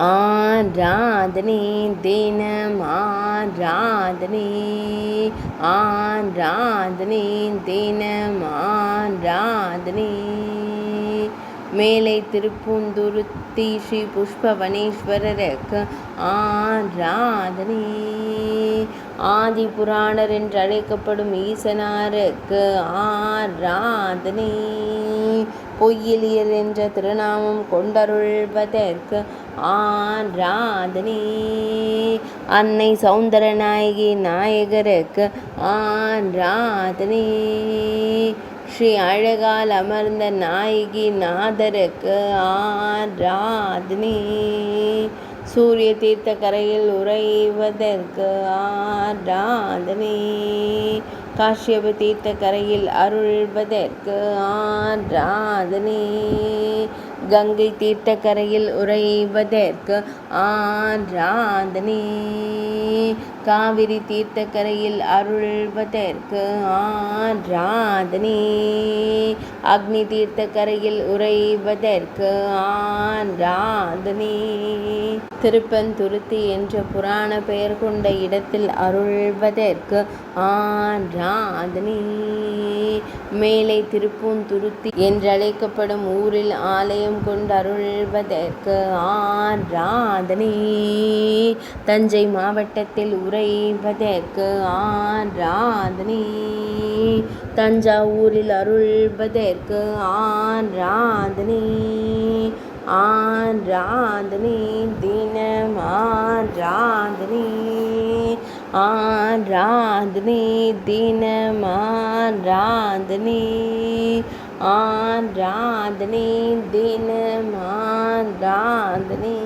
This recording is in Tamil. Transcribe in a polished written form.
ஆராதனை தினம் ஆராதனை ஆராதனை தினம் ஆராதனை மேலை திருப்பூந்துருத்தி ஸ்ரீ புஷ்பவனேஸ்வரருக்கு ஆராதனை ஆதி புராணர் என்று அழைக்கப்படும் ஈசனாருக்கு ஆராதனை பொய்யிலியர் என்ற திருநாமம் கொண்டருள்வதற்கு ஆராதனை அன்னை சௌந்தரநாயகி நாயகருக்கு ஆராதனை ஸ்ரீ அழகால் அமர்ந்த நாயகி நாதருக்கு ஆராதனை சூரிய தீர்த்த கரையில் உறைவதற்கு ஆராதனை காஷ்யப தீர்த்த கரையில் அருள்வதற்கு ஆராதனை கங்கை தீர்த்த கரையில் உறைவதற்கு ஆராதனை காவிரி தீர்த்த கரையில் அருள்வதற்கு ஆராதனை அக்னி தீர்த்த கரையில் உறைவதற்கு ஆராதனை திருப்பந்துருத்தி என்ற புராண பெயர் கொண்ட இடத்தில் அருள்வதற்கு ஆராதனை மேலை திருப்பூந்துருத்தி என்றழைக்கப்படும் ஊரில் ஆலயம் கொண்டு அருள்வதற்கு ஆராதனை தஞ்சை மாவட்டத்தில் உறைவதற்கு ஆராதனை தஞ்சாவூரில் அருள்வதற்கு ஆராதனை ஆராதனை தினம் ஆராதனை ஆராதனை தினம் ஆராதனை ஆராதனை தினம் ஆராதனை